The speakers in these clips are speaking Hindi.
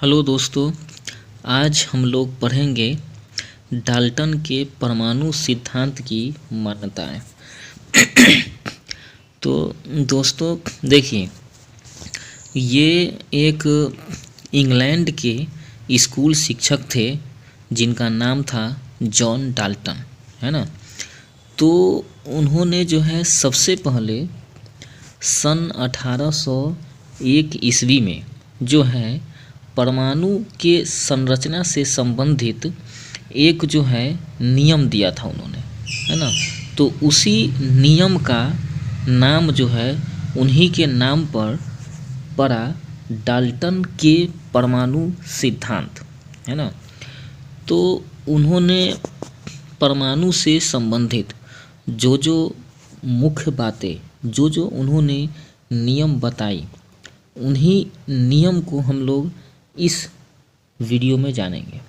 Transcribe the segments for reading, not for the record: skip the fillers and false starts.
हेलो दोस्तों, आज हम लोग पढ़ेंगे डाल्टन के परमाणु सिद्धांत की मान्यताएं। तो दोस्तों देखिए, ये एक इंग्लैंड के स्कूल शिक्षक थे जिनका नाम था जॉन डाल्टन, है ना। तो उन्होंने जो है सबसे पहले सन 1801 ईस्वी में जो है परमाणु के संरचना से संबंधित एक जो है नियम दिया था उन्होंने, है ना। तो उसी नियम का नाम जो है उन्हीं के नाम पर पड़ा, डाल्टन के परमाणु सिद्धांत, है ना। तो उन्होंने परमाणु से संबंधित जो जो मुख्य बातें, जो जो उन्होंने नियम बताई, उन्हीं नियम को हम लोग इस वीडियो में जानेंगे।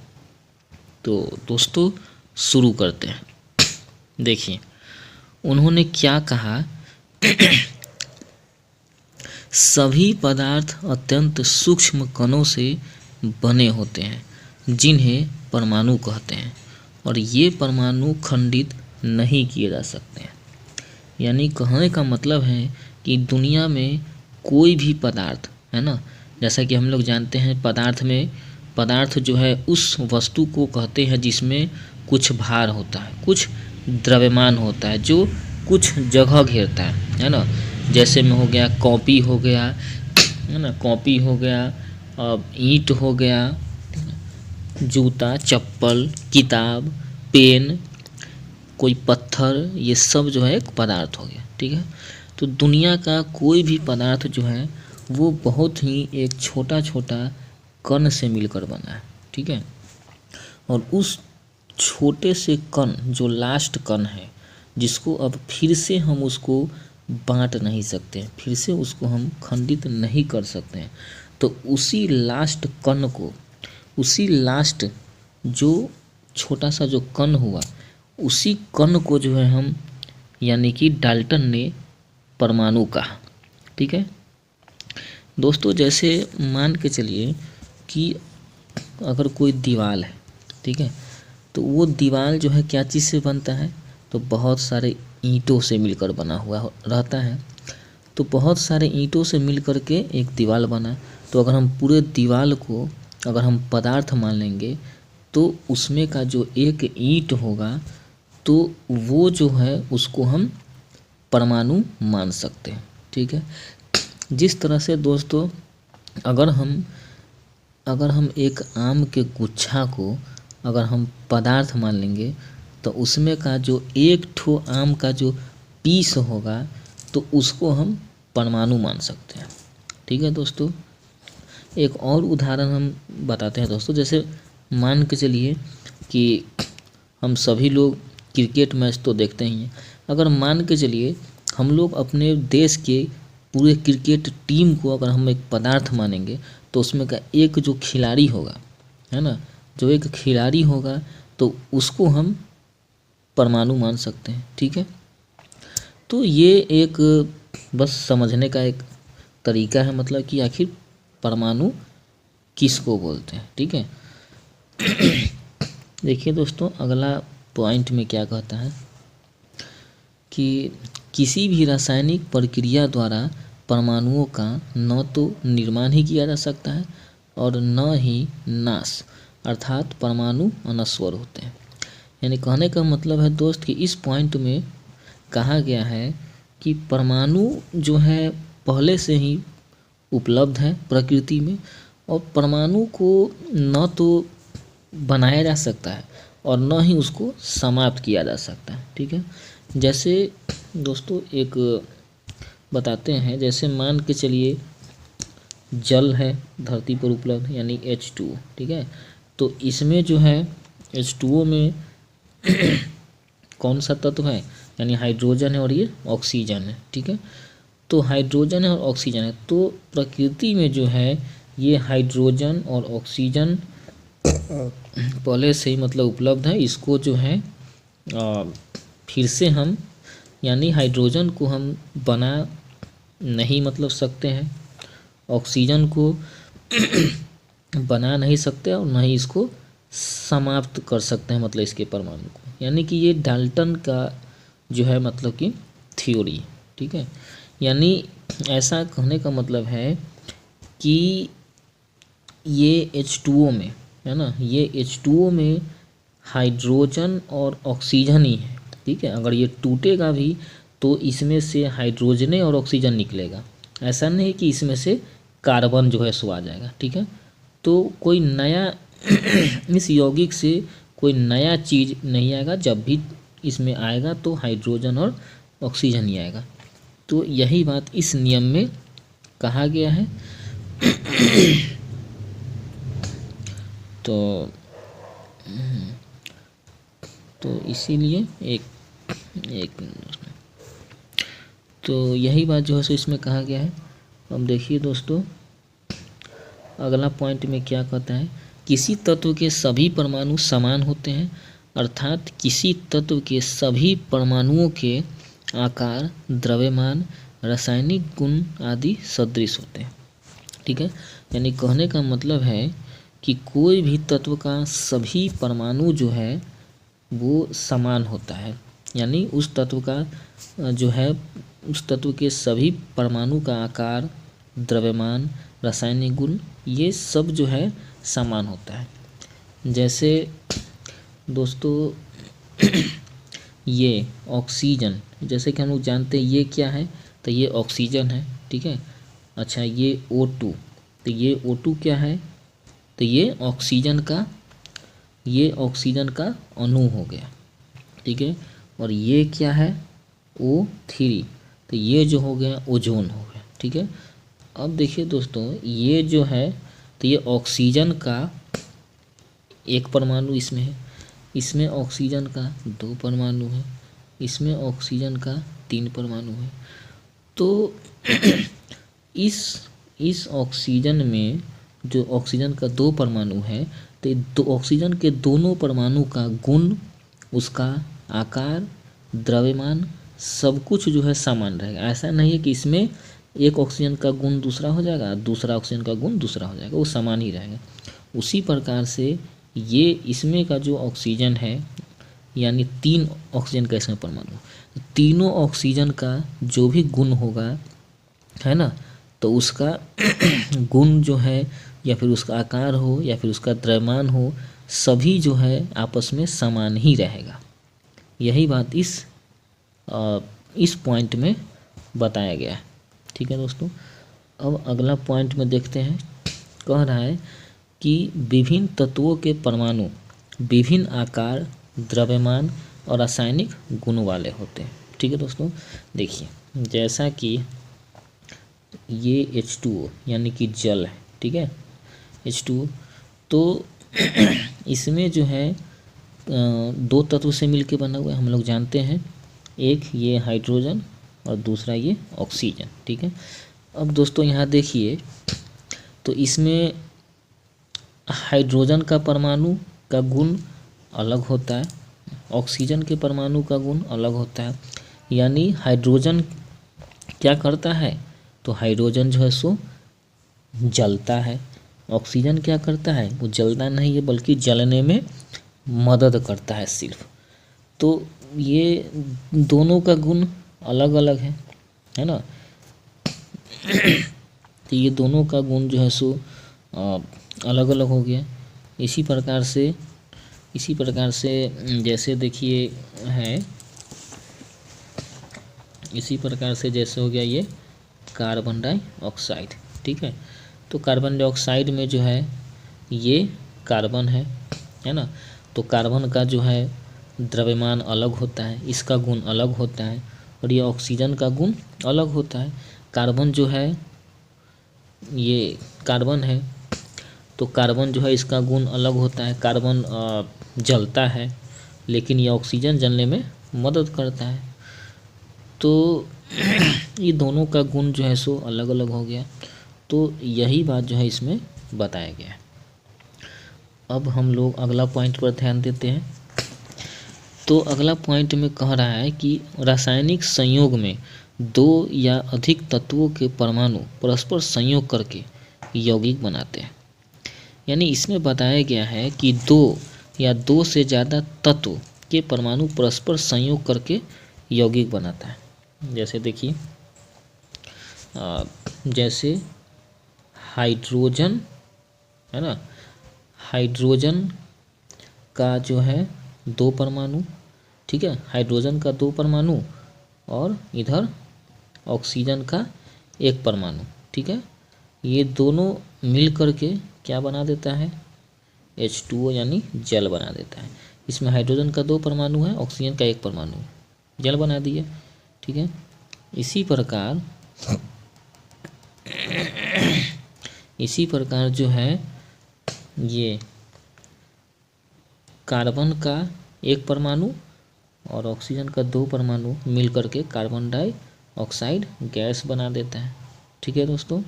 तो दोस्तों शुरू करते हैं। देखिए उन्होंने क्या कहा। सभी पदार्थ अत्यंत सूक्ष्म कणों से बने होते हैं जिन्हें परमाणु कहते हैं, और ये परमाणु खंडित नहीं किए जा सकते हैं। यानी कहने का मतलब है कि दुनिया में कोई भी पदार्थ, है ना, जैसा कि हम लोग जानते हैं पदार्थ जो है उस वस्तु को कहते हैं जिसमें कुछ भार होता है, कुछ द्रव्यमान होता है, जो कुछ जगह घेरता है ना। जैसे में हो गया कॉपी हो गया, है ना, कॉपी हो गया, ईंट हो गया, जूता, चप्पल, किताब, पेन, कोई पत्थर, ये सब जो है एक पदार्थ हो गया, ठीक है। तो दुनिया का कोई भी पदार्थ जो है वो बहुत ही एक छोटा छोटा कण से मिलकर बना है, ठीक है। और उस छोटे से कण, जो लास्ट कण है, जिसको अब फिर से हम उसको बांट नहीं सकते, फिर से उसको हम खंडित नहीं कर सकते हैं, तो उसी लास्ट कण को, उसी लास्ट जो छोटा सा जो कण हुआ, उसी कण को जो है हम, यानी कि डाल्टन ने परमाणु कहा, ठीक है दोस्तों। जैसे मान के चलिए कि अगर कोई दीवार है, ठीक है, तो वो दीवार जो है क्या चीज़ से बनता है, तो बहुत सारे ईंटों से मिलकर बना हुआ रहता है। तो बहुत सारे ईंटों से मिलकर के एक दीवार बना, तो अगर हम पूरे दीवार को अगर हम पदार्थ मान लेंगे, तो उसमें का जो एक ईंट होगा, तो वो जो है उसको हम परमाणु मान सकते हैं, ठीक है। जिस तरह से दोस्तों अगर हम एक आम के गुच्छा को अगर हम पदार्थ मान लेंगे, तो उसमें का जो एक ठो आम का जो पीस होगा, तो उसको हम परमाणु मान सकते हैं, ठीक है दोस्तों। एक और उदाहरण हम बताते हैं दोस्तों। जैसे मान के चलिए कि हम सभी लोग क्रिकेट मैच तो देखते ही हैं। अगर मान के चलिए हम लोग अपने देश के पूरे क्रिकेट टीम को अगर हम एक पदार्थ मानेंगे, तो उसमें का एक जो खिलाड़ी होगा, है ना, जो एक खिलाड़ी होगा, तो उसको हम परमाणु मान सकते हैं, ठीक है। तो ये एक बस समझने का एक तरीका है, मतलब कि आखिर परमाणु किसको बोलते हैं, ठीक है। देखिए दोस्तों अगला पॉइंट में क्या कहता है कि किसी भी रासायनिक प्रक्रिया द्वारा परमाणुओं का न तो निर्माण ही किया जा सकता है और न ही नाश, अर्थात परमाणु अनश्वर होते हैं। यानी कहने का मतलब है दोस्त कि इस पॉइंट में कहा गया है कि परमाणु जो है पहले से ही उपलब्ध है प्रकृति में, और परमाणु को न तो बनाया जा सकता है और न ही उसको समाप्त किया जा सकता है, ठीक है। जैसे दोस्तों एक बताते हैं, जैसे मान के चलिए जल है धरती पर उपलब्ध, यानी H2O, ठीक है। तो इसमें जो है H2O में कौन सा तत्व है, यानी हाइड्रोजन है और ये ऑक्सीजन है, ठीक है। तो हाइड्रोजन है और ऑक्सीजन है, तो प्रकृति में जो है ये हाइड्रोजन और ऑक्सीजन पहले से ही मतलब उपलब्ध है। इसको जो है फिर से हम, यानी हाइड्रोजन को हम बना नहीं मतलब सकते हैं, ऑक्सीजन को बना नहीं सकते और न ही इसको समाप्त कर सकते हैं, मतलब इसके परमाणु को। यानी कि ये डाल्टन का जो है मतलब कि थ्योरी, ठीक है। यानी ऐसा कहने का मतलब है कि ये H2O में है ना, ये H2O में हाइड्रोजन और ऑक्सीजन ही है, ठीक है। अगर ये टूटेगा भी तो इसमें से हाइड्रोजन और ऑक्सीजन निकलेगा, ऐसा नहीं कि इसमें से कार्बन जो है सो आ जाएगा, ठीक है। तो कोई नया इस यौगिक से कोई नया चीज़ नहीं आएगा, जब भी इसमें आएगा तो हाइड्रोजन और ऑक्सीजन ही आएगा। तो यही बात इस नियम में कहा गया है। तो इसीलिए एक तो यही बात जो है सो इसमें कहा गया है। अब देखिए दोस्तों, अगला पॉइंट में क्या कहता है, किसी तत्व के सभी परमाणु समान होते हैं, अर्थात किसी तत्व के सभी परमाणुओं के आकार, द्रव्यमान, रासायनिक गुण आदि सदृश होते हैं, ठीक है। यानी कहने का मतलब है कि कोई भी तत्व का सभी परमाणु जो है वो समान होता है, यानी उस तत्व का जो है उस तत्व के सभी परमाणु का आकार, द्रव्यमान, रासायनिक गुण ये सब जो है समान होता है। जैसे दोस्तों ये ऑक्सीजन, जैसे कि हम लोग जानते हैं ये क्या है, तो ये ऑक्सीजन है, ठीक है। अच्छा ये O2, तो ये O2 क्या है, तो ये ऑक्सीजन का अणु हो गया, ठीक है। और ये क्या है O3, तो ये जो हो गया ओजोन हो गया, ठीक है। अब देखिए दोस्तों, ये जो है तो ये ऑक्सीजन का एक परमाणु इसमें है, इसमें ऑक्सीजन का 2 परमाणु है, इसमें ऑक्सीजन का 3 परमाणु है। तो इस ऑक्सीजन में जो ऑक्सीजन का 2 परमाणु है, तो ऑक्सीजन के दोनों परमाणु का गुण, उसका आकार, द्रव्यमान सब कुछ जो है समान रहेगा। ऐसा नहीं है कि इसमें एक ऑक्सीजन का गुण दूसरा हो जाएगा, दूसरा ऑक्सीजन का गुण दूसरा हो जाएगा, वो समान ही रहेगा। उसी प्रकार से ये इसमें का जो ऑक्सीजन है, यानी 3 ऑक्सीजन का इसमें परमाणु, तीनों ऑक्सीजन का जो भी गुण होगा है ना, तो उसका गुण जो है या फिर उसका आकार हो या फिर उसका द्रव्यमान हो, सभी जो है आपस में समान ही रहेगा। यही बात इस पॉइंट में बताया गया है, ठीक है दोस्तों। अब अगला पॉइंट में देखते हैं, कह रहा है कि विभिन्न तत्वों के परमाणु विभिन्न आकार, द्रव्यमान और रासायनिक गुण वाले होते हैं, ठीक है दोस्तों। देखिए जैसा कि ये H2O यानी कि जल है, ठीक है, H2O, तो इसमें जो है 2 तत्व से मिलके बना हुआ है, हम लोग जानते हैं, एक ये हाइड्रोजन और दूसरा ये ऑक्सीजन, ठीक है। अब दोस्तों यहाँ देखिए, तो इसमें हाइड्रोजन का परमाणु का गुण अलग होता है, ऑक्सीजन के परमाणु का गुण अलग होता है। यानी हाइड्रोजन क्या करता है, तो हाइड्रोजन जो है सो जलता है, ऑक्सीजन क्या करता है, वो जलता नहीं है बल्कि जलने में मदद करता है सिर्फ। तो ये दोनों का गुण अलग अलग है ना। तो ये दोनों का गुण जो है सो अलग अलग हो गया। इसी प्रकार से जैसे देखिए है, इसी प्रकार से जैसे हो गया ये कार्बन डाइऑक्साइड, ठीक है। तो कार्बन डाइऑक्साइड में जो है ये कार्बन है ना, तो कार्बन का जो है द्रव्यमान अलग होता है, इसका गुण अलग होता है, और ये ऑक्सीजन का गुण अलग होता है। कार्बन जो है ये कार्बन है, तो कार्बन जो है इसका गुण अलग होता है, कार्बन जलता है, लेकिन ये ऑक्सीजन जलने में मदद करता है। तो ये दोनों का गुण जो है सो अलग अलग हो गया। तो यही बात जो है इसमें बताया गया है। अब हम लोग अगला पॉइंट पर ध्यान देते हैं। तो अगला पॉइंट में कह रहा है कि रासायनिक संयोग में 2 या अधिक तत्वों के परमाणु परस्पर संयोग करके यौगिक बनाते हैं। यानी इसमें बताया गया है कि दो या दो से ज़्यादा तत्व के परमाणु परस्पर संयोग करके यौगिक बनाता है। जैसे देखिए जैसे हाइड्रोजन है ना, हाइड्रोजन का जो है दो परमाणु, ठीक है, हाइड्रोजन का दो परमाणु और इधर ऑक्सीजन का एक परमाणु, ठीक है, ये दोनों मिल करके क्या बना देता है, H2O यानी जल बना देता है। इसमें हाइड्रोजन का दो परमाणु है, ऑक्सीजन का एक परमाणु है, जल बना दिए, ठीक है। इसी प्रकार जो है ये कार्बन का एक परमाणु और ऑक्सीजन का दो परमाणु मिल करके कार्बन डाइऑक्साइड गैस बना देता है, ठीक है दोस्तों।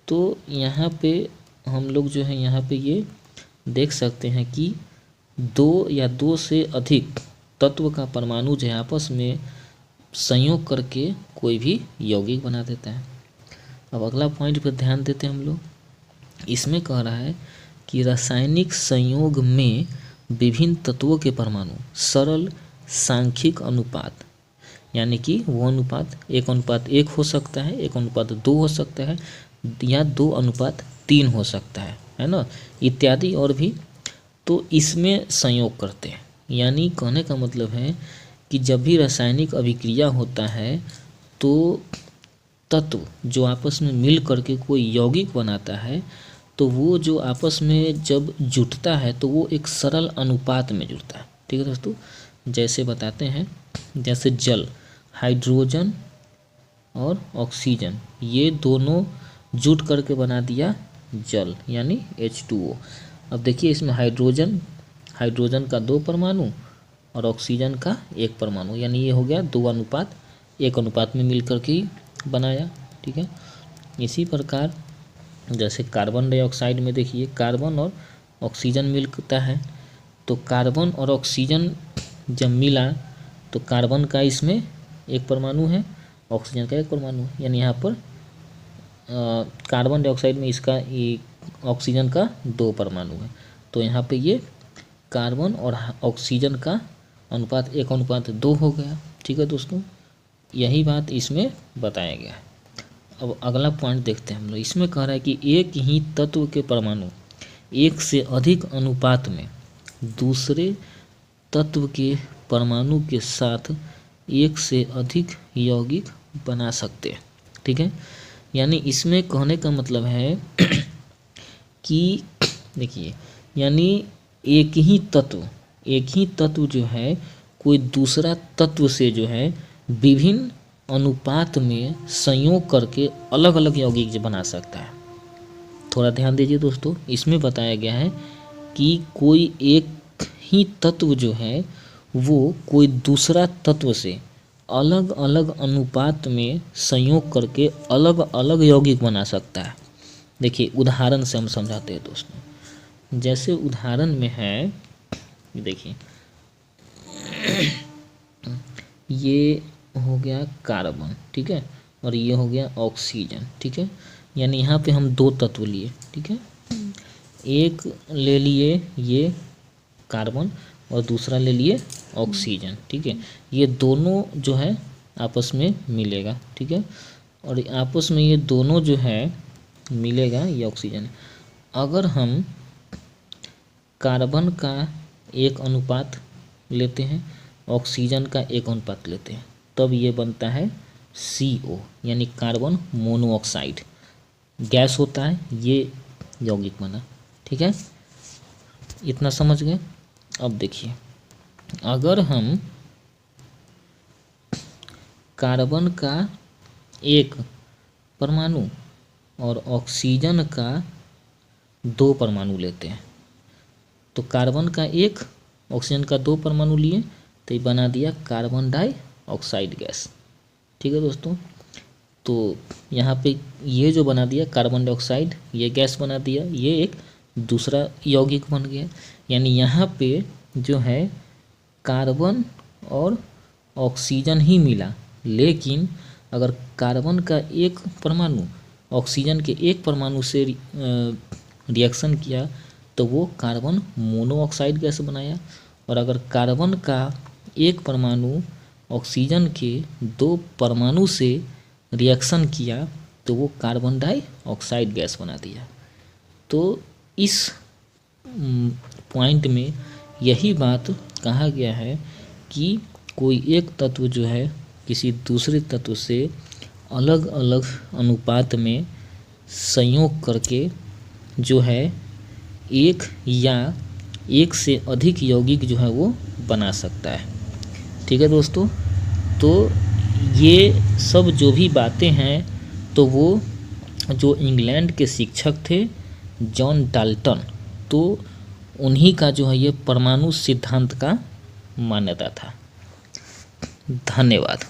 तो यहाँ पे हम लोग जो है यहाँ पे ये देख सकते हैं कि दो या दो से अधिक तत्व का परमाणु जो है आपस में संयोग करके कोई भी यौगिक बना देता है। अब अगला पॉइंट पर ध्यान देते हैं हम लोग। इसमें कह रहा है कि रासायनिक संयोग में विभिन्न तत्वों के परमाणु सरल सांख्यिक अनुपात, यानी कि वो अनुपात 1:1 हो सकता है, 1:2 हो सकता है, या 2:3 हो सकता है ना, इत्यादि और भी, तो इसमें संयोग करते हैं। यानी कहने का मतलब है कि जब भी रासायनिक अभिक्रिया होता है तो तत्व जो आपस में मिल करके कोई यौगिक बनाता है तो वो जो आपस में जब जुटता है तो वो एक सरल अनुपात में जुड़ता है, ठीक है दोस्तों। जैसे बताते हैं, जैसे जल, हाइड्रोजन और ऑक्सीजन ये दोनों जुट करके बना दिया जल यानी H2O। अब देखिए इसमें हाइड्रोजन का दो परमाणु और ऑक्सीजन का एक परमाणु, यानी ये हो गया 2:1 में मिल करके ही बनाया, ठीक है। इसी प्रकार जैसे कार्बन डाइऑक्साइड में देखिए कार्बन और ऑक्सीजन मिलता है, तो कार्बन और ऑक्सीजन जब मिला तो कार्बन का इसमें एक परमाणु है, ऑक्सीजन का एक परमाणु है, यानी यहाँ पर कार्बन डाइऑक्साइड में इसका ऑक्सीजन का दो परमाणु है, तो यहाँ पे ये कार्बन और ऑक्सीजन का अनुपात 1:2 हो गया, ठीक है दोस्तों। यही बात इसमें बताया गया है। अब अगला पॉइंट देखते हैं हम लोग। इसमें कह रहा है कि एक ही तत्व के परमाणु एक से अधिक अनुपात में दूसरे तत्व के परमाणु के साथ एक से अधिक यौगिक बना सकते हैं, ठीक है। यानी इसमें कहने का मतलब है कि देखिए, यानी एक ही तत्व जो है कोई दूसरा तत्व से जो है विभिन्न अनुपात में संयोग करके अलग अलग यौगिक बना सकता है। थोड़ा ध्यान दीजिए दोस्तों, इसमें बताया गया है कि कोई एक ही तत्व जो है वो कोई दूसरा तत्व से अलग अलग अनुपात में संयोग करके अलग अलग यौगिक बना सकता है। देखिए उदाहरण से हम समझाते हैं दोस्तों। जैसे उदाहरण में है, देखिए ये हो गया कार्बन, ठीक है, और ये हो गया ऑक्सीजन, ठीक है। यानी यहाँ पे हम दो तत्व लिए, ठीक है, एक ले लिए ये कार्बन और दूसरा ले लिए ऑक्सीजन, ठीक है। ये दोनों जो है आपस में मिलेगा, ठीक है, और आपस में ये दोनों जो है मिलेगा, ये ऑक्सीजन। अगर हम कार्बन का एक अनुपात लेते हैं, ऑक्सीजन का एक अनुपात लेते हैं, तब ये बनता है CO यानी कार्बन मोनोऑक्साइड गैस होता है, ये यौगिक बना, ठीक है। इतना समझ गए। अब देखिए, अगर हम कार्बन का एक परमाणु और ऑक्सीजन का दो परमाणु लेते हैं, तो कार्बन का एक ऑक्सीजन का दो परमाणु लिए तो ये बना दिया कार्बन डाइऑक्साइड गैस, ठीक है दोस्तों। तो यहाँ पे ये जो बना दिया कार्बन डाइऑक्साइड, ये गैस बना दिया, ये एक दूसरा यौगिक बन गया। यानी यहाँ पे जो है कार्बन और ऑक्सीजन ही मिला, लेकिन अगर कार्बन का एक परमाणु ऑक्सीजन के एक परमाणु से रिएक्शन किया तो वो कार्बन मोनोऑक्साइड गैस बनाया, और अगर कार्बन का एक परमाणु ऑक्सीजन के 2 परमाणु से रिएक्शन किया तो वो कार्बन डाइऑक्साइड गैस बना दिया। तो इस पॉइंट में यही बात कहा गया है कि कोई एक तत्व जो है किसी दूसरे तत्व से अलग अलग अनुपात में संयोग करके जो है एक या एक से अधिक यौगिक जो है वो बना सकता है। ठीक है दोस्तों, तो ये सब जो भी बातें हैं तो वो जो इंग्लैंड के शिक्षक थे जॉन डाल्टन, तो उन्हीं का जो है ये परमाणु सिद्धांत का मान्यता था। धन्यवाद।